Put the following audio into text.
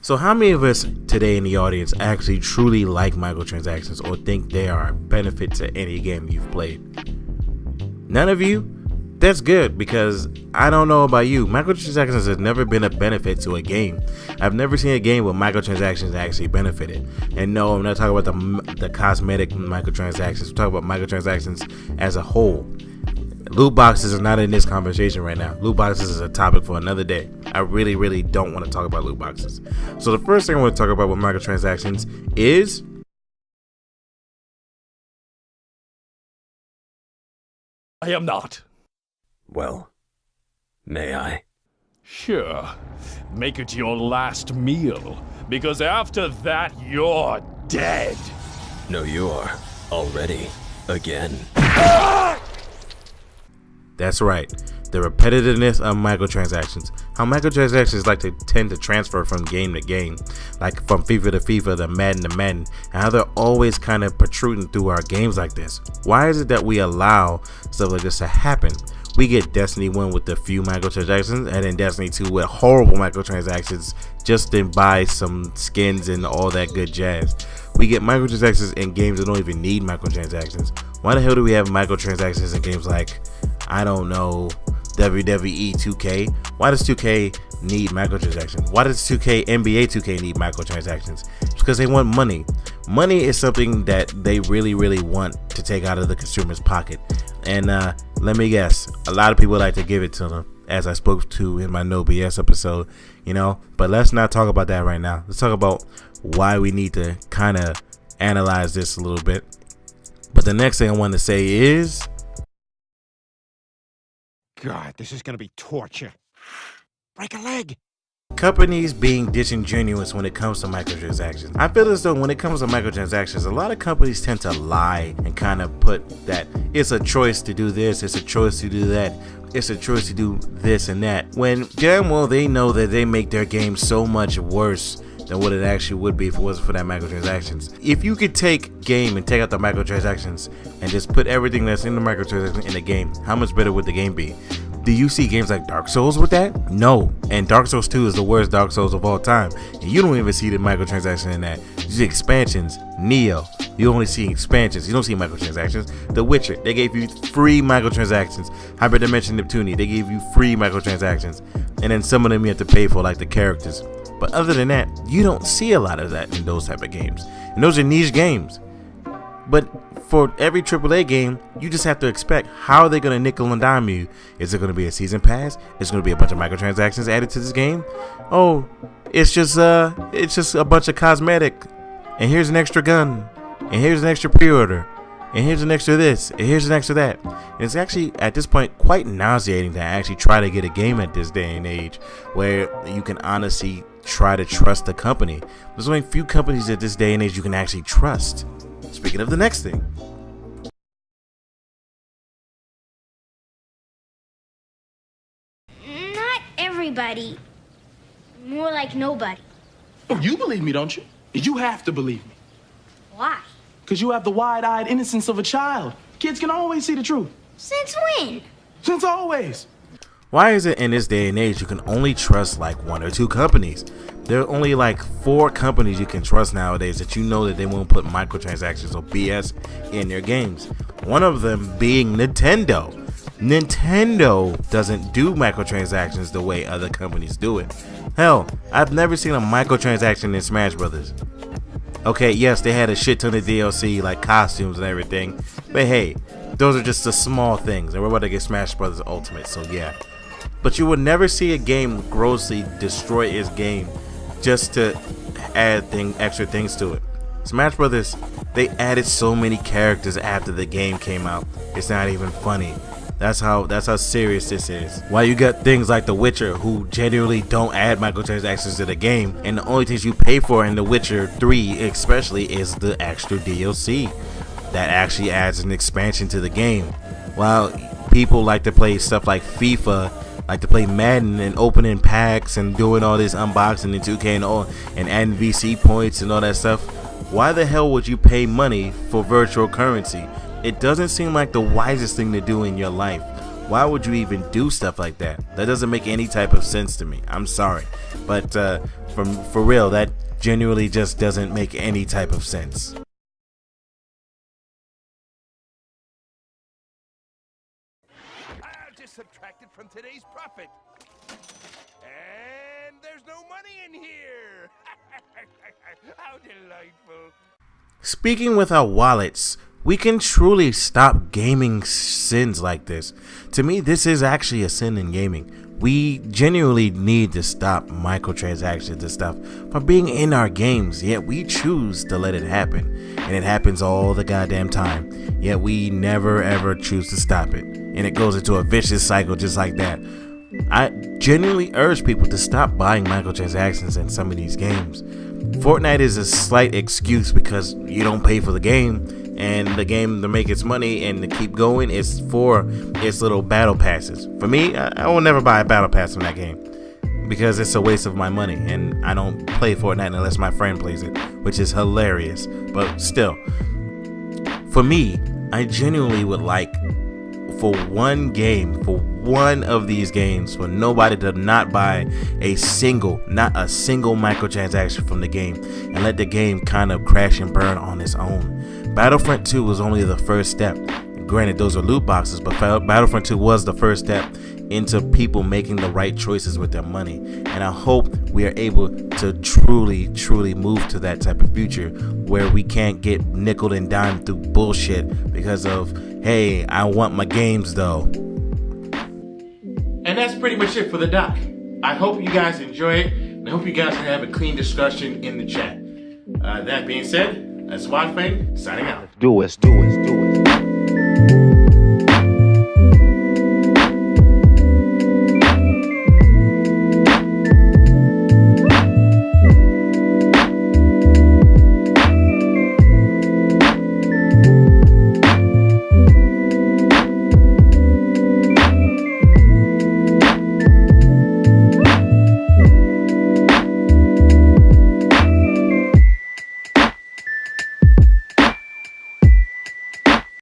So how many of us today in the audience actually truly like microtransactions or think they are a benefit to any game you've played? None of you? That's good, because I don't know about you, microtransactions has never been a benefit to a game. I've never seen a game where microtransactions actually benefited. And no, I'm not talking about the cosmetic microtransactions. We're talking about microtransactions as a whole. Loot boxes are not in this conversation right now. Loot boxes is a topic for another day. I really don't want to talk about loot boxes. So the first thing I want to talk about with microtransactions is I am not. Well, may I? Sure. Make it your last meal, because after that, you're dead. No, you are. Already. Again. That's right, the repetitiveness of microtransactions. How microtransactions like to tend to transfer from game to game, like from FIFA to FIFA, the Madden to Madden, and how they're always kind of protruding through our games like this. Why is it that we allow stuff like this to happen? We get Destiny 1 with a few microtransactions, and then Destiny 2 with horrible microtransactions just to buy some skins and all that good jazz. We get microtransactions in games that don't even need microtransactions. Why the hell do we have microtransactions in games like, I don't know, WWE 2K? Why does 2K need microtransactions? Why does NBA 2K need microtransactions? It's because they want money. Money is something that they really want to take out of the consumer's pocket. And let me guess, a lot of people like to give it to them, as I spoke to in my No BS episode, but let's not talk about that right now. Let's talk about why we need to kind of analyze this a little bit. But the next thing I want to say is, God, this is gonna be torture. Break a leg. companies being disingenuous when it comes to microtransactions. I feel as though when it comes to microtransactions, a lot of companies tend to lie and kind of put that it's a choice to do this, it's a choice to do that, it's a choice to do this and that, when damn well they know that they make their game so much worse than what it actually would be if it wasn't for that microtransactions. If you could take game and take out the microtransactions and just put everything that's in the microtransactions in the game, how much better would the game be? Do you see games like Dark Souls with that? No. And Dark Souls 2 is the worst Dark Souls of all time. And you don't even see the microtransactions in that. You see expansions. Neo, you only see expansions. You don't see microtransactions. The Witcher, they gave you free microtransactions. Hyperdimension Neptune, they gave you free microtransactions. And then some of them you have to pay for, like the characters. But other than that, you don't see a lot of that in those type of games. And those are niche games. But for every AAA game, you just have to expect how are they going to nickel and dime you. Is it going to be a season pass? Is it going to be a bunch of microtransactions added to this game? Oh, it's just a bunch of cosmetic. And here's an extra gun. And here's an extra pre-order. And here's an extra this. And here's an extra that. And it's actually, at this point, quite nauseating to actually try to get a game at this day and age where you can honestly try to trust the company. There's only a few companies at this day and age you can actually trust. Speaking of the next thing. Not everybody. More like nobody. Oh, you believe me, don't you? You have to believe me. Why? Because you have the wide-eyed innocence of a child. Kids can always see the truth. Since when? Since always. Why is it in this day and age you can only trust like one or two companies? There are only like 4 companies you can trust nowadays that you know that they won't put microtransactions or BS in their games. One of them being Nintendo. Nintendo doesn't do microtransactions the way other companies do it. Hell, I've never seen a microtransaction in Smash Brothers. Okay, yes, they had a shit ton of DLC like costumes and everything, but hey, those are just the small things, and we're about to get Smash Brothers Ultimate, so yeah. But you will never see a game grossly destroy its game just to add extra things to it. Smash Brothers, they added so many characters after the game came out. It's not even funny. That's how serious this is. Why you got things like The Witcher who genuinely don't add microtransactions to the game, and the only things you pay for in The Witcher 3 especially is the extra DLC that actually adds an expansion to the game. While people like to play stuff like FIFA, like to play Madden and opening packs and doing all this unboxing in 2K and adding VC points and all that stuff, why the hell would you pay money for virtual currency? It doesn't seem like the wisest thing to do in your life. Why would you even do stuff like that? That doesn't make any type of sense to me. I'm sorry, but for real, that genuinely just doesn't make any type of sense. I'll just subtract it from today's profit. And there's no money in here. How delightful. Speaking with our wallets, we can truly stop gaming sins like this. To me, this is actually a sin in gaming. We genuinely need to stop microtransactions and stuff from being in our games, yet we choose to let it happen. And it happens all the goddamn time, yet we never ever choose to stop it. And it goes into a vicious cycle just like that. I genuinely urge people to stop buying microtransactions in some of these games. Fortnite is a slight excuse because you don't pay for the game, and the game to make its money and to keep going is for its little battle passes. For me, I will never buy a battle pass from that game because it's a waste of my money, and I don't play Fortnite unless my friend plays it, which is hilarious. But still, for me, I genuinely would like for one game, for one of these games, for nobody to not buy not a single microtransaction from the game and let the game kind of crash and burn on its own. Battlefront 2 was only the first step. Granted, those are loot boxes, but Battlefront 2 was the first step into people making the right choices with their money. And I hope we are able to truly move to that type of future where we can't get nickel and dime through bullshit because of, hey, I want my games though. And that's pretty much it for the doc. I hope you guys enjoy it, and I hope you guys can have a clean discussion in the chat. That being said, that's Watfang signing out. Do it.